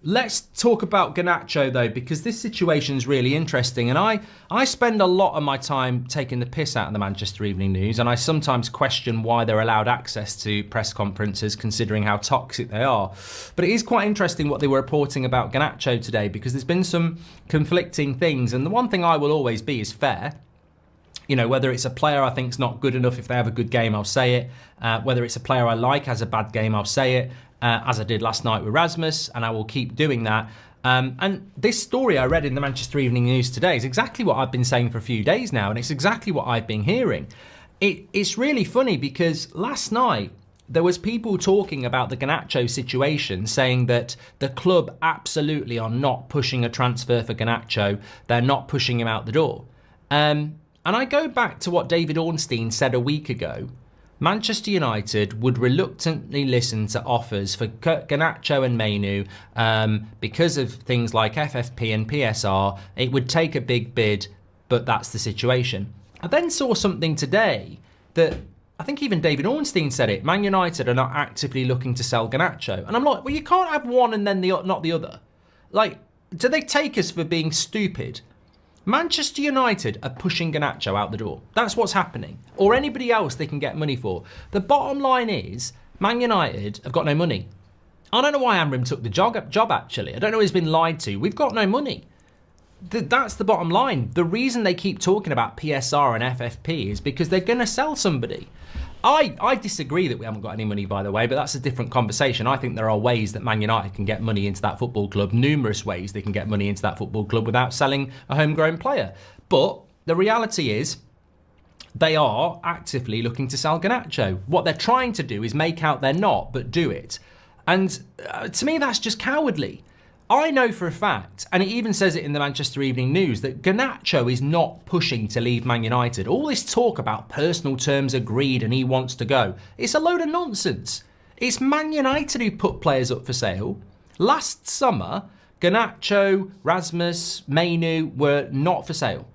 Let's talk about Garnacho, though, because this situation is really interesting. And I spend a lot of my time taking the piss out of the Manchester Evening News, and I sometimes question why they're allowed access to press conferences, considering how toxic they are. But it is quite interesting what they were reporting about Garnacho today, because there's been some conflicting things. And the one thing I will always be is fair. You know, whether it's a player I think is not good enough, if they have a good game, I'll say it. Whether it's a player I like has a bad game, I'll say it. As I did last night with Rasmus, and I will keep doing that. And this story I read in the Manchester Evening News today is exactly what I've been saying for a few days now, and it's exactly what I've been hearing. It's really funny because last night there was people talking about the Garnacho situation, saying that the club absolutely are not pushing a transfer for Garnacho. They're not pushing him out the door. And I go back to what David Ornstein said a week ago. Manchester United would reluctantly listen to offers for Garnacho and Mainu because of things like FFP and PSR. It would take a big bid, but that's the situation. I then saw something today that I think even David Ornstein said it. Man United are not actively looking to sell Garnacho. And I'm like, well, you can't have one and then not the other. Like, do they take us for being stupid? Manchester United are pushing Garnacho out the door. That's what's happening. Or anybody else they can get money for. The bottom line is, Man United have got no money. I don't know why Amram took the job actually. I don't know he's been lied to. We've got no money. That's the bottom line. The reason they keep talking about PSR and FFP is because they're going to sell somebody. I disagree that we haven't got any money, by the way, but that's a different conversation. I think there are ways that Man United can get money into that football club, numerous ways they can get money into that football club without selling a homegrown player. But the reality is they are actively looking to sell Garnacho. What they're trying to do is make out they're not, but do it. And to me, that's just cowardly. I know for a fact, and it even says it in the Manchester Evening News, that Garnacho is not pushing to leave Man United. All this talk about personal terms agreed and he wants to go, it's a load of nonsense. It's Man United who put players up for sale. Last summer, Garnacho, Rasmus, Mainu were not for sale.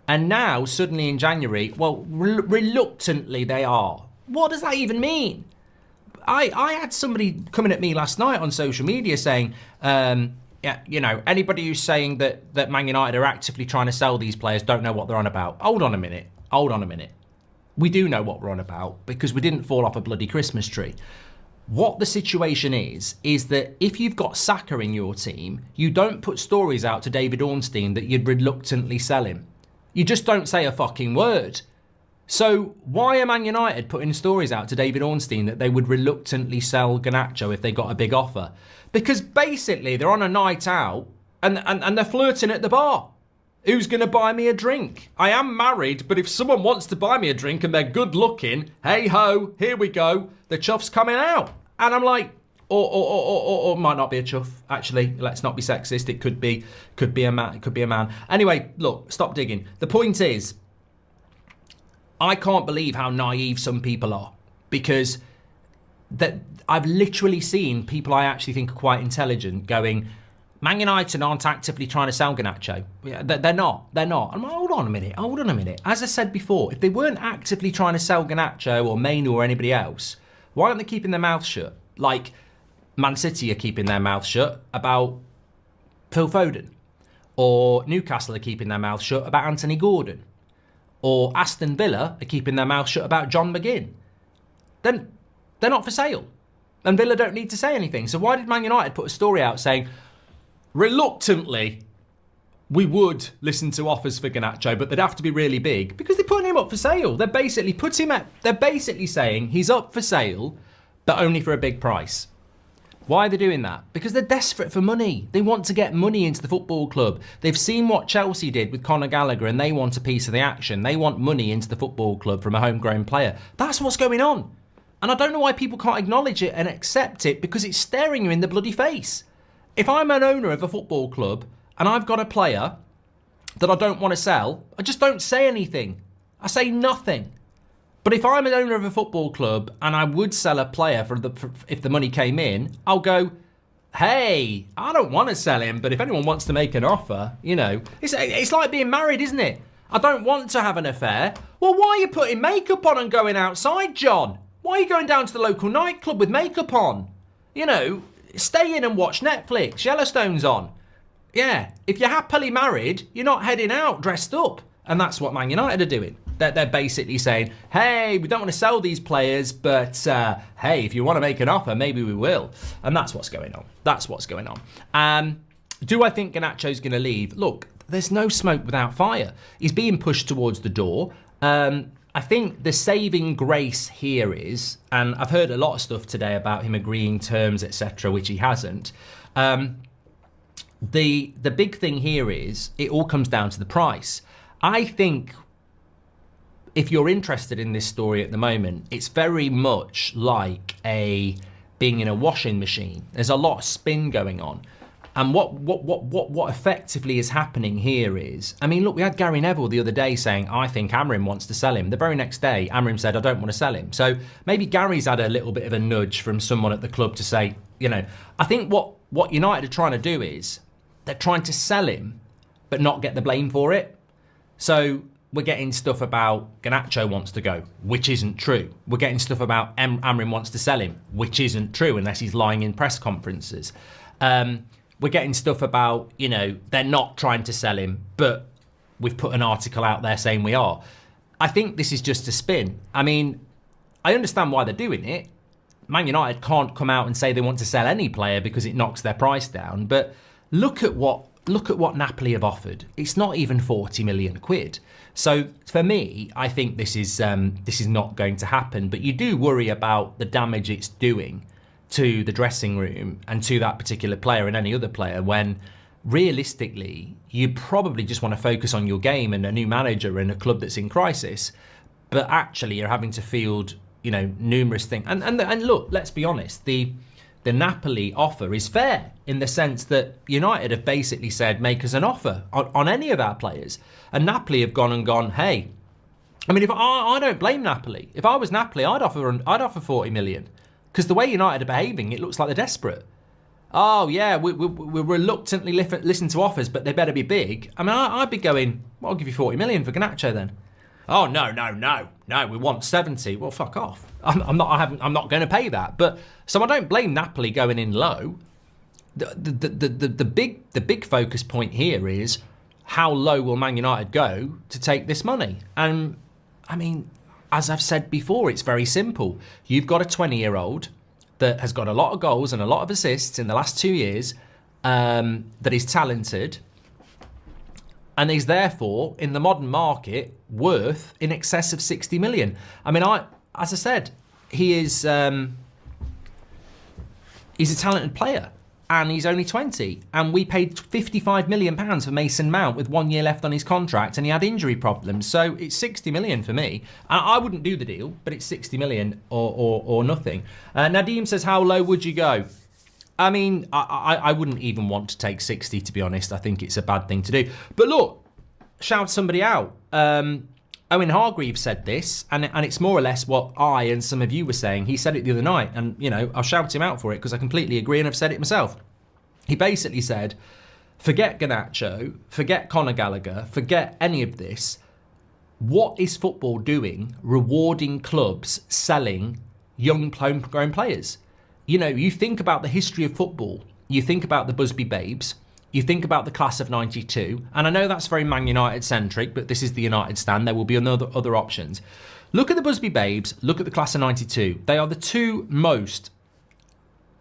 And now, suddenly in January, well, reluctantly they are. What does that even mean? I had somebody coming at me last night on social media saying, yeah, you know, anybody who's saying that Man United are actively trying to sell these players don't know what they're on about. Hold on a minute. We do know what we're on about because we didn't fall off a bloody Christmas tree. What the situation is that if you've got Saka in your team, you don't put stories out to David Ornstein that you'd reluctantly sell him. You just don't say a fucking word. So why are Man United putting stories out to David Ornstein that they would reluctantly sell Garnacho if they got a big offer? Because basically they're on a night out and they're flirting at the bar. Who's going to buy me a drink? I am married, but if someone wants to buy me a drink and they're good looking, hey ho, here we go. The chuff's coming out. And I'm like, or might not be a chuff. Actually, let's not be sexist. It could be a man. Anyway, look, stop digging. The point is, I can't believe how naive some people are, because that I've literally seen people I actually think are quite intelligent going, Man United aren't actively trying to sell Garnacho. They're not. I'm like, hold on a minute. As I said before, if they weren't actively trying to sell Garnacho or Mainu or anybody else, why aren't they keeping their mouth shut? Like Man City are keeping their mouth shut about Phil Foden, or Newcastle are keeping their mouth shut about Anthony Gordon, or Aston Villa are keeping their mouth shut about John McGinn. Then they're not for sale. And Villa don't need to say anything. So why did Man United put a story out saying, reluctantly, we would listen to offers for Garnacho, but they'd have to be really big? Because they're putting him up for sale. They're basically saying he's up for sale, but only for a big price. Why are they doing that? Because they're desperate for money. They want to get money into the football club. They've seen what Chelsea did with Conor Gallagher and they want a piece of the action. They want money into the football club from a homegrown player. That's what's going on. And I don't know why people can't acknowledge it and accept it, because it's staring you in the bloody face. If I'm an owner of a football club and I've got a player that I don't want to sell, I just don't say anything. I say nothing. But if I'm an owner of a football club and I would sell a player if the money came in, I'll go, hey, I don't want to sell him, but if anyone wants to make an offer, you know, it's like being married, isn't it? I don't want to have an affair. Well, why are you putting makeup on and going outside, John? Why are you going down to the local nightclub with makeup on? You know, Stay in and watch Netflix. Yellowstone's on. Yeah, if you're happily married, you're not heading out dressed up. And that's what Man United are doing. They're basically saying, hey, we don't want to sell these players, but hey, if you want to make an offer, maybe we will. And that's what's going on. That's what's going on. Do I think Garnacho's going to leave? Look, there's no smoke without fire. He's being pushed towards the door. I think the saving grace here is, and I've heard a lot of stuff today about him agreeing terms, etc., which he hasn't. The big thing here is it all comes down to the price. I think if you're interested in this story at the moment, it's very much like being in a washing machine. There's a lot of spin going on. And what effectively is happening here is, I mean, look, we had Gary Neville the other day saying, I think Amrim wants to sell him. The very next day, Amrim said, I don't want to sell him. So maybe Gary's had a little bit of a nudge from someone at the club to say, you know, I think what United are trying to do is they're trying to sell him, but not get the blame for it. So we're getting stuff about Garnacho wants to go, which isn't true. We're getting stuff about Amrim wants to sell him, which isn't true unless he's lying in press conferences. We're getting stuff about, you know, they're not trying to sell him, but we've put an article out there saying we are. I think this is just a spin. I mean, I understand why they're doing it. Man United can't come out and say they want to sell any player because it knocks their price down. But look at what Napoli have offered. It's not even 40 million quid. So for me, I think this is not going to happen. But you do worry about the damage it's doing to the dressing room and to that particular player and any other player when realistically you probably just want to focus on your game and a new manager and a club that's in crisis, but actually you're having to field, you know, numerous things. And look, let's be honest, the Napoli offer is fair in the sense that United have basically said make us an offer on any of our players, and Napoli have gone, hey, I mean, if I don't blame Napoli. If I was Napoli, I'd offer 40 million. Because the way United are behaving, it looks like they're desperate. Oh, yeah, we reluctantly listen to offers, but they better be big. I mean, I'd be going, well, I'll give you 40 million for Garnacho then. Oh, no, we want 70. Well, fuck off. I'm not going to pay that. But so I don't blame Napoli going in low. The big focus point here is how low will Man United go to take this money? And I mean, as I've said before, it's very simple. You've got a 20-year-old that has got a lot of goals and a lot of assists in the last 2 years, that is talented, and is therefore, in the modern market, worth in excess of 60 million. I mean, as I said, he's a talented player. And he's only 20. And we paid £55 million for Mason Mount with 1 year left on his contract, and he had injury problems. So it's 60 million for me. I wouldn't do the deal, but it's 60 million or nothing. Nadim says, how low would you go? I mean, I wouldn't even want to take 60, to be honest. I think it's a bad thing to do. But look, shout somebody out. Owen Hargreaves said this, and it's more or less what I and some of you were saying. He said it the other night, and, you know, I'll shout him out for it because I completely agree, and I've said it myself. He basically said, forget Garnacho, forget Conor Gallagher, forget any of this. What is football doing rewarding clubs selling young homegrown players? You know, you think about the history of football, you think about the Busby Babes, you think about the class of 92, and I know that's very Man United centric, but this is the United Stand. There will be other options. Look at the Busby Babes, look at the class of 92. They are the two most,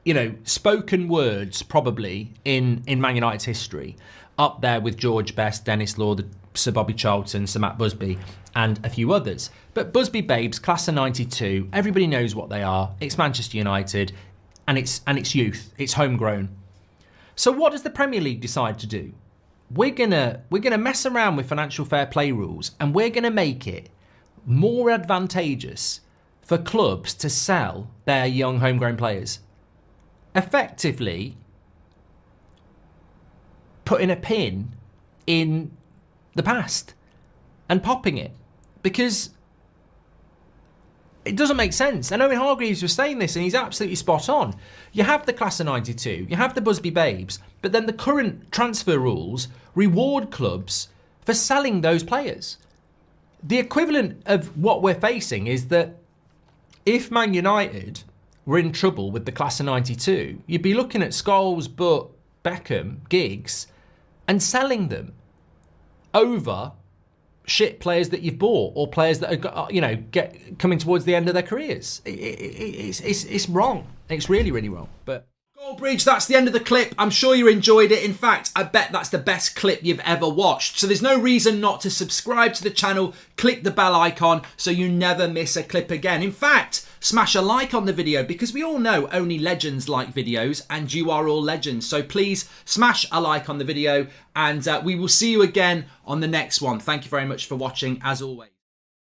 you know, spoken words probably in Man United's history, up there with George Best, Dennis Law, Sir Bobby Charlton, Sir Matt Busby, and a few others. But Busby Babes, class of 92, everybody knows what they are. It's Manchester United, and it's youth, it's homegrown. So what does the Premier League decide to do? We're gonna mess around with financial fair play rules, and we're gonna make it more advantageous for clubs to sell their young homegrown players. Effectively putting a pin in the past and popping it, because it doesn't make sense. And Owen Hargreaves was saying this, and he's absolutely spot on. You have the class of 92, you have the Busby Babes, but then the current transfer rules reward clubs for selling those players. The equivalent of what we're facing is that if Man United were in trouble with the class of 92, you'd be looking at Scholes, Butt, Beckham, Giggs, and selling them over shit players that you've bought or players that are, coming towards the end of their careers. It's wrong. It's really, really wrong. But Goldbridge, that's the end of the clip. I'm sure you enjoyed it. In fact, I bet that's the best clip you've ever watched. So there's no reason not to subscribe to the channel. Click the bell icon so you never miss a clip again. In fact, smash a like on the video because we all know only legends like videos and you are all legends. So please smash a like on the video and we will see you again on the next one. Thank you very much for watching as always.